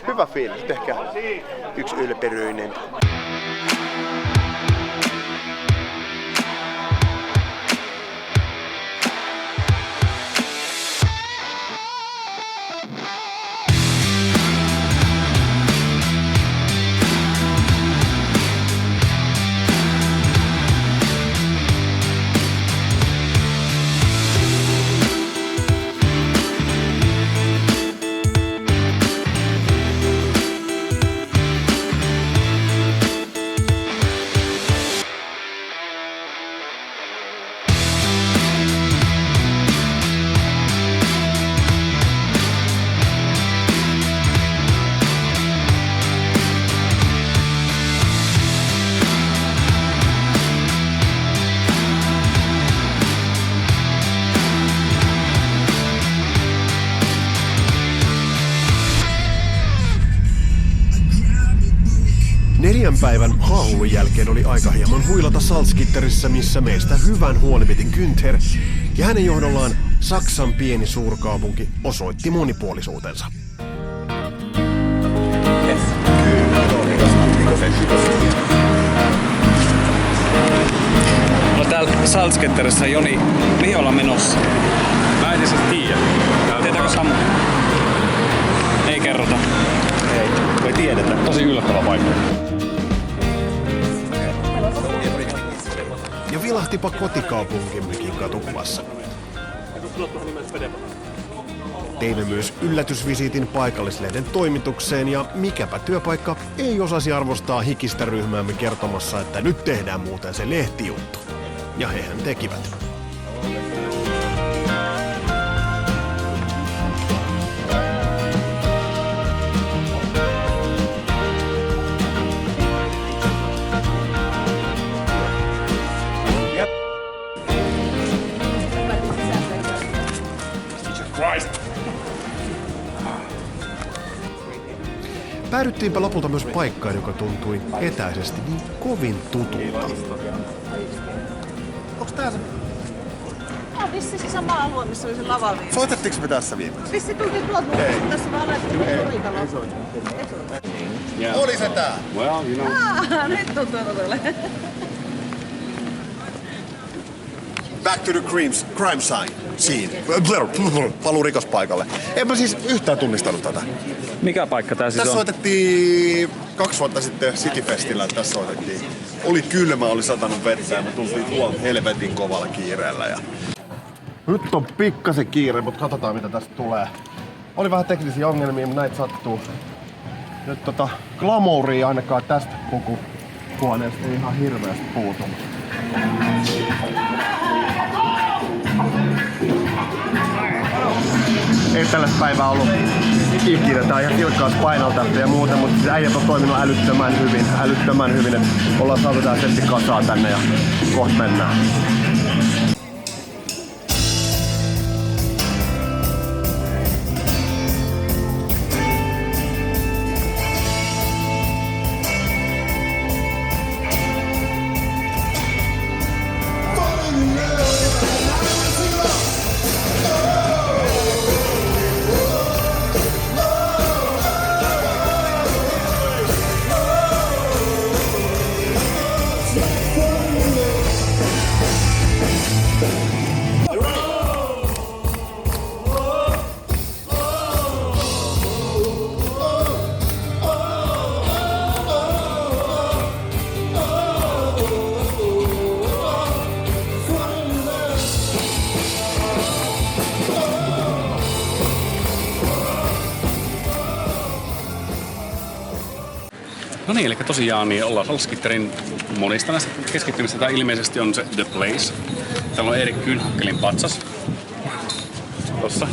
Hyvä fiilis, ehkä yksi ylperyinen. Neljän päivän haahulun jälkeen oli aika hieman huilata Salzgitterissä, missä meistä hyvän huolipitin Günther ja hänen johdollaan Saksan pieni suurkaupunki osoitti monipuolisuutensa. No täällä Salzgitterissä, Joni, mihin ollaan menossa? Mä en itse tiedä. Tietääkö Samu? Ei kerrota. Ei tiedetä. Tosi yllättävä paikka. Ja vilahtipa kotikaupunkimmekin katukuvassa. Teimme myös yllätysvisiitin paikallislehden toimitukseen ja mikäpä työpaikka ei osasi arvostaa hikistä ryhmäämme kertomassa, että nyt tehdään muuten se lehtijuttu. Ja hehän tekivät. Päädyttiinpä lopulta myös paikkaan, joka tuntui etäisesti niin kovin tutulta. Onks tää se? Tää vissi se sama alue, missä oli se lava. Soitettiinko me tässä viimeksi? Vissi tultiin tuolta, mutta tässä vaan laitettiin Soritalo. Oli se tää? Well, you know. Nyt tuntuu tuolle. Back to the crime scene. Paluu rikospaikalle. En mä siis yhtään tunnistanut tätä. Mikä paikka tää siis Tässä on? soitettiin 2 vuotta sitten Cityfestillä, tässä soitettiin. Oli kylmä, oli satanut vettä ja me tultiin tuolta helvetin kovalla kiireellä. Ja... Nyt on pikkasen kiire, mutta katsotaan mitä tästä tulee. Oli vähän teknisiä ongelmia, mutta näitä sattuu. Nyt glamouria ainakaan tästä pukuhuoneesta ei ihan hirveästi puutu. Ei tällaista päivää ollut ikinä. Tää on ihan kilkkaus painolta ja muuta, mutta siis äijät on toiminut älyttömän hyvin, että ollaan saatu tää setti kasaan tänne ja kohta mennään. No niin, eli tosiaan niin ollaan Salzgitterin monista näistä keskittymistä. Tämä ilmeisesti on se The Place. Täällä on Erik Kühnhackelin patsas. Tossa.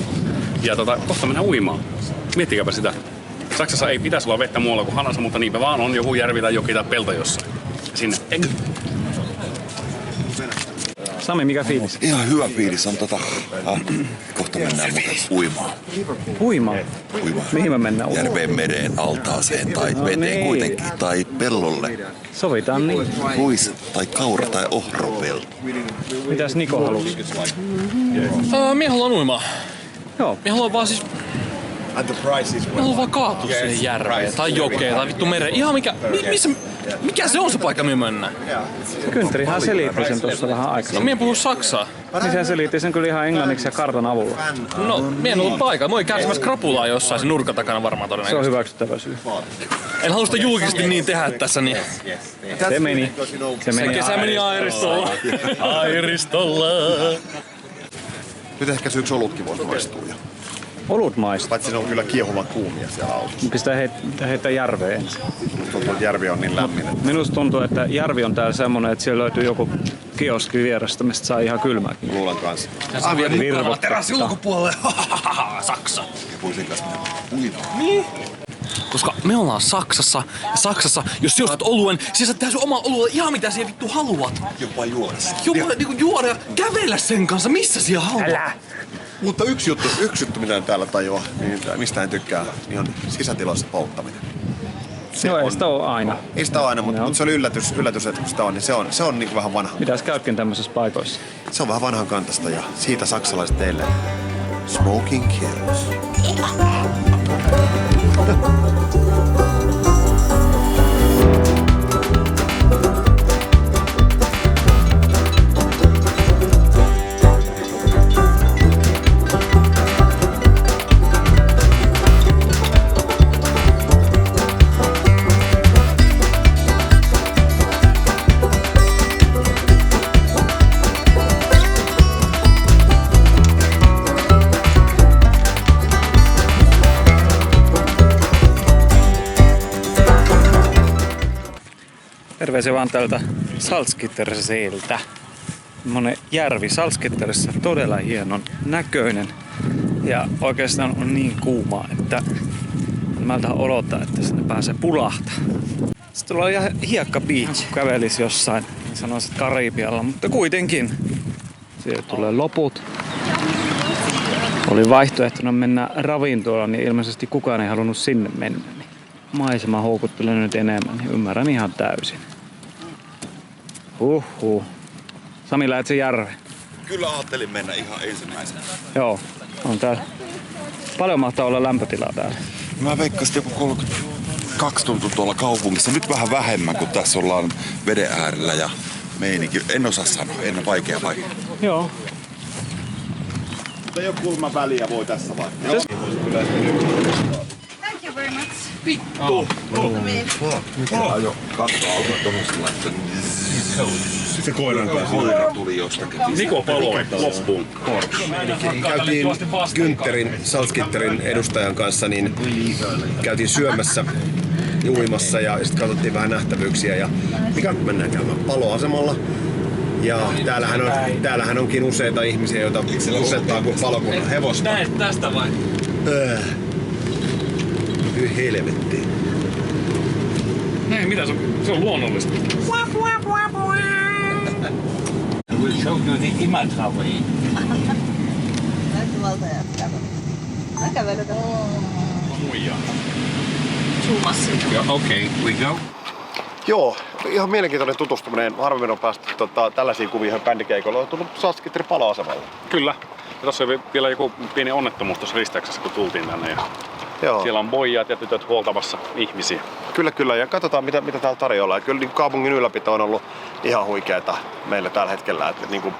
Ja kohta mennään uimaan. Miettikääpä sitä. Saksassa ei pitäisi olla vettä muualla kuin Hanassa, mutta niinpä vaan on joku järvi tai joki tai pelto jossain. Sinne. Eikö? Sami, mikä fiilis? Ihan hyvä fiilis on kohta mennään muuten uimaan. Uimaan? Mihin me mennään uimaan? Järveen, mereen, altaaseen tai veteen niin. kuitenkin. Tai pellolle. Sovitaan niin. Ruis tai kaura tai ohropelto. Mitäs Niko halusi? Mie haluan uimaan. Joo. Mie haluan vaan siis And the price is Ne haluaa vaan kaatua siihen järveen tai jokeen tai vittu mereen. Ihan mikä se on se paikka, mihin mennään? Kynttärihän selitti sen tuossa vähän aikaa. No, mie en puhu saksaa. Niin se selitti sen kyllä ihan englanniksi ja kartan avulla. No, mie en ollut paikalla. Mä olin kärsimässä krapulaa jossain sen nurkan takana varmaan Se on todennäköisesti. hyväksyttävä syy. En halua sitä julkisesti niin tehdä tässä, niin... Se meni. Se kesä meni Airistolla. Airistolla. Nyt ehkä se yksi olutkin voisi maistua jo. Olut maistuu. Paitsi ne on kyllä kiehuvan kuumia siellä autossa. Pistää heittää järveen ensin. Musta tuntuu, että järvi on niin lämmin. Minusta tuntuu, että järvi on täällä semmonen, että siellä löytyy joku kioski vierestä, mistä saa ihan kylmääkin. Luulen kanssa. Terassi ulkopuolelle. Saksa. Puisin kanssa mennä. Niin. Koska me ollaan Saksassa, ja Saksassa, jos ostat oluen, siis sä tehdä sun oma olue ihan mitä siellä vittu haluat. Jopa juoda. Jopa niinku juoda ja kävellä sen kanssa, missä siellä haluat. Älä! Mutta yksi juttu, mitä en täällä tajua, niin mistä en tykkää, niin on sisätiloissa polttaminen. Joo, ei sitä ole aina. Ei sitä ole aina, mutta se oli yllätys, että kun sitä on, niin se on niin kuin vähän vanha. Mitäs käytkin tämmöisissä paikoissa? Se on vähän vanhan kantasta ja siitä saksalaiset teille. Smoking kills. Terveisiä vaan täältä Salzgitterseeltä. Semmonen järvi Salzgitteressä, todella hienon näköinen. Ja oikeastaan on niin kuuma, että mältä odottaa, että sinne pääsee pulahtaa. Sitten tulee ihan hiekka beach, kävelisi jossain, sanoisin Karibialla, mutta kuitenkin. Siellä tulee loput. Oli vaihtoehtona mennä ravintolaan, niin ilmeisesti kukaan ei halunnut sinne mennä. Maisema houkuttelee nyt enemmän, niin ymmärrän ihan täysin. Sami, lähet sen järveen? Kyllä ajattelin mennä ihan ensimmäisenä. Joo, on täällä. Paljon mahtaa olla lämpötilaa täällä. Mä veikkasin joku 32 tuntuu tuolla kaupungissa. Nyt vähän vähemmän, kun tässä ollaan veden äärellä ja meininki. En osaa sanoa, en vaikea. Joo. Mutta ei ole kulman väliä voi tässä vaiheessa. Thank you very much. Ajo, katso auto tuollaista laittaa. Se koiran kanssa. Koira tuli jostakin. Niko paloi loppuun. Käytiin Güntterin, Salzgitterin edustajan kanssa, niin käytiin syömässä, uimassa ja sitten katsottiin vähän nähtävyyksiä. Ja mikä mennään käymään paloasemalla. Ja täällähän onkin useita ihmisiä, joita usettaa kuin palokunnan hevosta. Näet tästä vai? Hyi helvettiin. Ei, mitä se on luonnollista. We'll show you the Imatra way. Näytti valtaja kävely. Mä kävelen Muija. zoomassa. Okei, we go. Joo, ihan mielenkiintoinen tutustuminen. Harvemmin on päästy tällaisiin kuviin ihan bändikeikolla. On tullut Salzgitterin paloasemalla. Kyllä. Ja tossa oli vielä joku pieni onnettomuus tuossa risteyksessä, kun tultiin tänne. Ja Joo. siellä on pojat ja tytöt huoltamassa ihmisiä. Kyllä. Ja katsotaan mitä täällä tarjolla. Ja kyllä niin kaupungin ylläpito on ollut ihan huikeeta meillä tällä hetkellä. Että niin kuin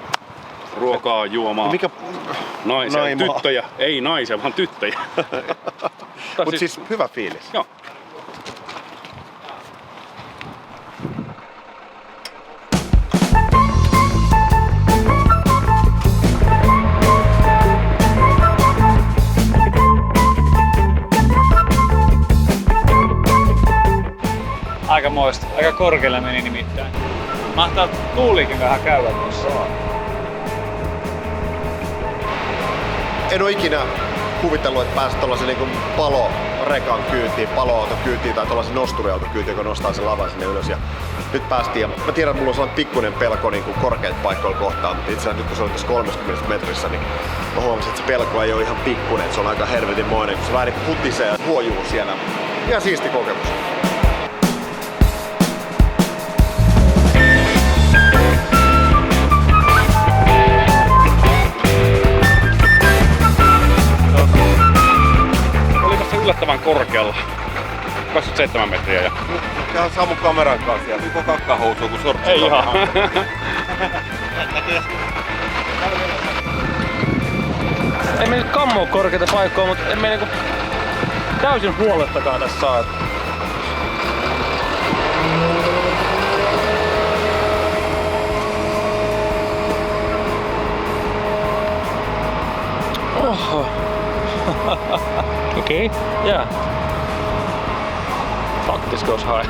Ruokaa, juomaa, mikä naisia, Naimaa. tyttöjä. Ei naisia, vaan tyttöjä. Mut siis hyvä fiilis. Joo. Aikamoista. Aika korkealle meni nimittäin. Mahtaa tuulikin vähän käydä tuossa. En ole ikinä kuvitellut, että pääset tuollaisen niin palorekan kyytiin, paloauton kyytiin tai tuollaisen nosturiauton kyytiin, joka nostaa sen lavan sinne ylös. Ja nyt päästiin. Ja mä tiedän, että mulla on sellainen pikkuinen pelko niin korkeita paikkoja kohtaan, mutta itse asiassa nyt kun se on tässä 30 metrissä, niin mä huomasin, että se pelko ei ole ihan pikkuinen, että se on aika helvetinmoinen, kun se vähän niin hutisee ja huojuu siellä. Ihan siisti kokemus. Oli yllättävän korkealla. 27 metriä ja... Ihan Samu kameran kanssa siellä. Koko kakkahousua kun sortsi. Ei ihan. Ei me nyt kammoa korkeita paikkoja, mutta emme niinku täysin huolettakaan tässä saa. Oho. Okei. Okay. Yeah. Fuck, this goes high.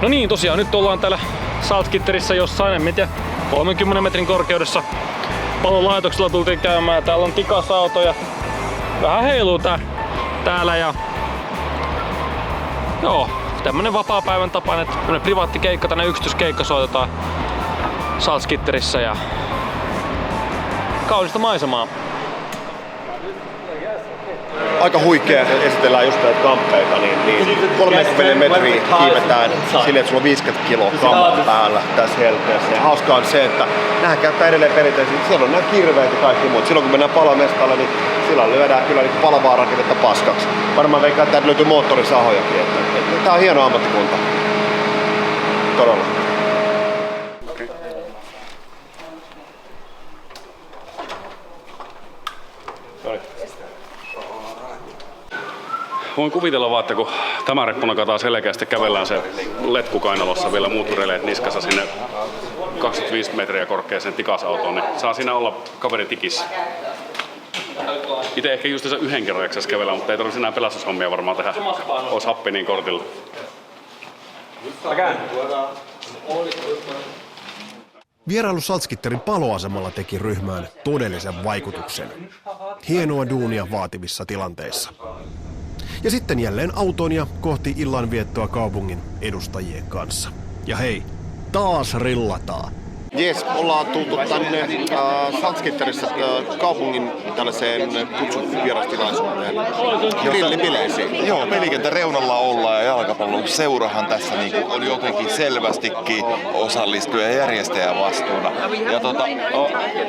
No niin, tosiaan nyt ollaan täällä Salzgitterissä jossain, en tiedä, 30 metrin korkeudessa. Palolaitoksella tultiin käymään. Täällä on tikasautoja. Vähän heiluu täällä ja... Joo, tämmönen vapaa-päivän tapainen, tämmönen privaattikeikka, tänne yksityiskeikka soitetaan Salzgitterissä ja... Kaunista maisemaa. Aika huikea, esitellään just näitä kamppeita, niin 30 metriä kiivetään silleen, että sulla on 50 kiloa kamaa päällä tässä helteessä. Ja hauskaa on se, että nämähän käyttää edelleen perinteisesti, siellä on nämä kirveet ja kaikki muut. Silloin kun mennään palamestalle, niin silloin lyödään kyllä niin palavaa rakennetta paskaksi. Varmaan veikkaa, että täältä löytyy moottorisahojakin. Tää on hieno ammattikunta. Todella. Voin kuvitella vaan, että kun tämä reppuna kataa selkeästi kävellään se letku kainalossa vielä muut releet niskassa sinne 25 metriä korkeaseen tikasautoon, niin saa siinä olla kaveri tikissä. Itse ehkä just yhden kerran jaksaisi kävellä, mutta ei tarvitse enää pelastushommia varmaan tehdä. Ois happi niin kortilla. Vierailu Salzgitterin paloasemalla teki ryhmään todellisen vaikutuksen. Hienoa duunia vaativissa tilanteissa. Ja sitten jälleen autoon ja kohti illanviettoa kaupungin edustajien kanssa. Ja hei, taas rillataan. Jes, ollaan tultu tänne Salzgitterissä kaupungin tällaiseen kutsuvierastilaisuuteen. Grillibileisiin. Joo, pelikentän reunalla ollaan ja jalkapallon seurahan tässä niinku on jotenkin selvästikin osallistuja ja järjestäjä vastuuna. Ja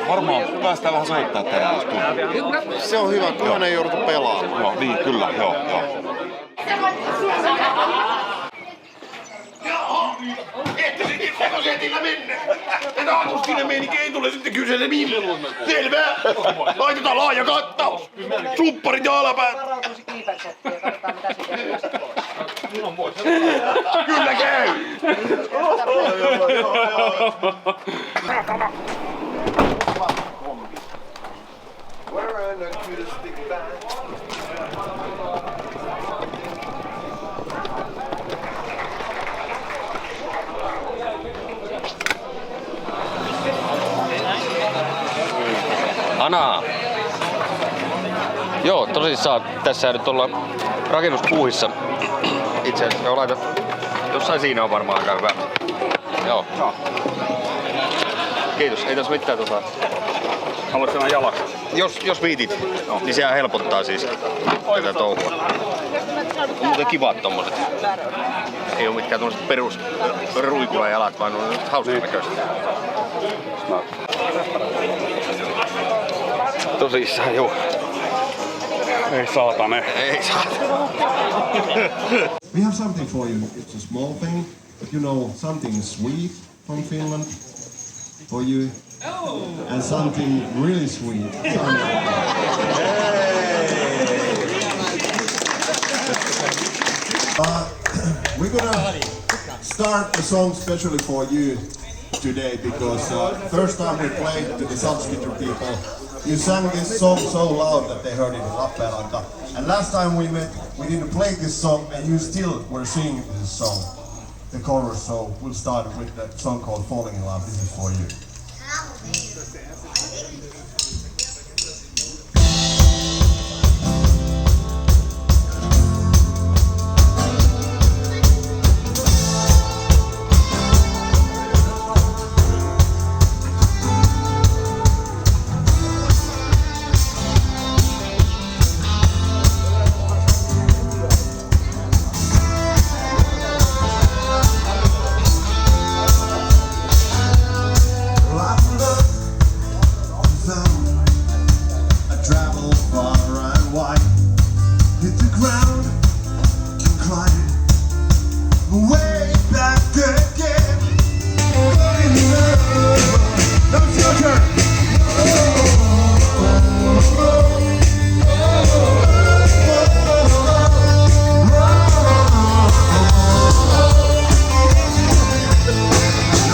varmaan päästään vähän soittaa tänään jos tuntuu. Se on hyvä, kunhan ei jouduta pelaamaan. Joo, niin kyllä, joo. Ette setillä mennä! Ja taatustinen meininki ei tule sitten kyseelle milloin. Selvä! Laitetaan laaja kattaus! Supparit ja alapäät! Kyllä käy! Anaa! Joo, tosissaan tässä nyt ollaan rakennuspuuhissa. Itse asiassa me laitat... Jossain siinä on varmaan aika hyvä. Joo. Kiitos, ei tässä mitään Haluatko enää jalaksi? Jos viitit, niin sehän helpottaa siis tätä touhua. On muuten kivat tommoset. Ei oo mitkään tommoset perus ruikulajalat, vaan on hauskan näköiset. Tosissaan, joo. Ei saatane. Ei saatane. We have something for you. It's a small thing, but you know something sweet from Finland for you. And something really sweet. We're gonna start the song specially for you today because first time we played to the Salzgitter people, you sang this song so loud that they heard it in Lappeenranta. And last time we met, we didn't play this song and you still were singing this song, the chorus. So we'll start with that song called Falling in Love. This is for you. way back again. Now it's your turn.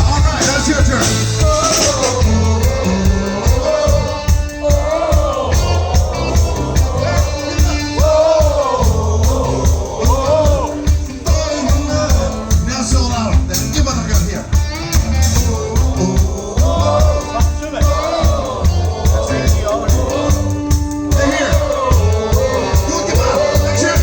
All right, that's your turn. Now sold out. Give what I got here. Stay here. Go, give up. Action.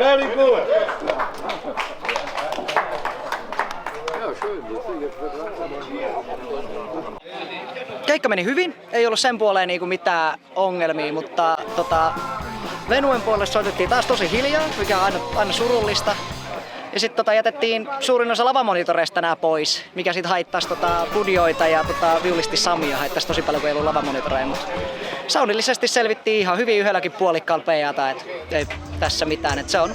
Here we go. Keikka meni hyvin, ei ollut sen puoleen niinku mitään ongelmia, mutta Venuen puolelle soitettiin taas tosi hiljaa, mikä on aina surullista. Ja sitten jätettiin suurin osa lavamonitoreista nää pois, mikä sit haittasi budioita ja viulisti Samia haittasi tosi paljon, kun ei ollut lavamonitoreja. Mutta soundillisesti selvittiin ihan hyvin yhdelläkin puolikkaalla PA:ta, et ei tässä mitään. Et se on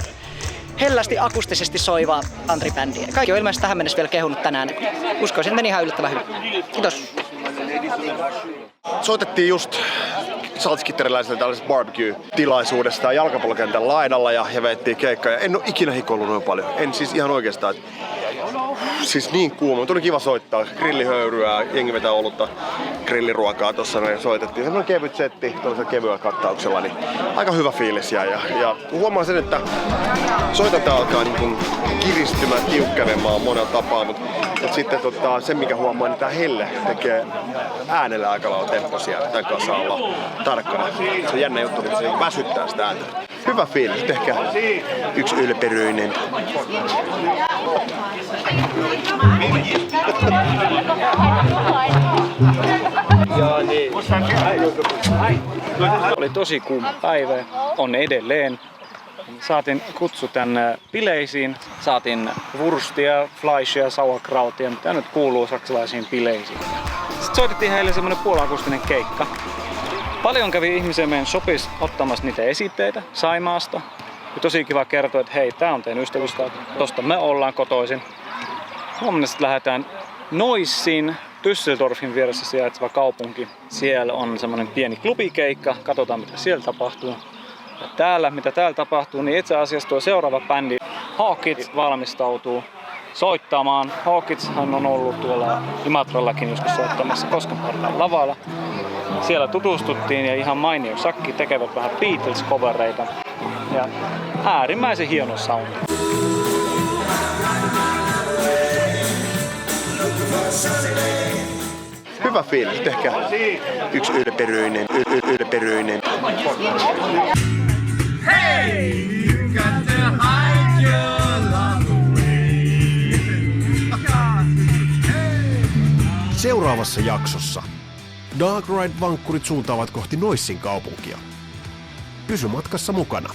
hellästi akustisesti soiva Antri-bändi. Kaikki on ilmeisesti tähän mennessä vielä kehunut tänään. Uskoisin, että meni ihan yllättävän hyvin. Kiitos. Soitettiin just saltskitteriläisellä tällaisessa barbecue-tilaisuudesta jalkapallokentän laidalla ja veettiin keikkaa. Ja en oo ikinä hikoillut noin paljon. En siis ihan oikeastaan. Siis niin kuuma, mutta oli kiva soittaa. Grillihöyryä, jengi vetää olutta, grilliruokaa tossa ja soitettiin. Semmoinen kevyt setti, tuollaisella kevyellä kattauksella, niin aika hyvä fiilis ja huomaan sen, että soitanta alkaa niin kuin kiristymään, tiukkenemaan monella tapaa, mutta sitten se mikä huomaa, niin tää helle tekee äänellä aika lailla temposia, tämän kanssa saa olla tarkkana. Se on jännä juttu, että se väsyttää sitä ääntä. Hyvä fiilis, tehkää yksi ylperyinen. Oli tosi kuuma päivä, on edelleen. Saatiin kutsu tänne bileisiin, saatiin wurstia, fleischia, sauerkrautia, mitä nyt kuuluu saksalaisiin bileisiin. Sitten soitettiin heille semmonen puolakustinen keikka. Paljon kävi ihmisiä meidän shopissa ottamassa niitä esitteitä Saimaasta. Ja tosi kiva kertoa, että hei, tää on teidän ystävystä, tosta me ollaan kotoisin. Huomenna sitten lähdetään Neussiin, Düsseldorfin vieressä sijaitseva kaupunki. Siellä on semmonen pieni klubikeikka, katsotaan mitä siellä tapahtuu. Ja täällä, mitä täällä tapahtuu, niin itse asiassa tuo seuraava bändi Hawkits valmistautuu soittamaan. Hawkitshan on ollut tuolla Imatrallakin joskus soittamassa Koskenparran lavalla. Siellä tutustuttiin ja ihan mainio sakki, tekevät vähän Beatles-covereita. Ja äärimmäisen hieno sound. Hyvä fiilis, tehkää yksi ylperyinen. Hey, you got to hide your love away. Seuraavassa jaksossa Dark Ride-vankkurit suuntaavat kohti Neussin kaupunkia. Pysy matkassa mukana.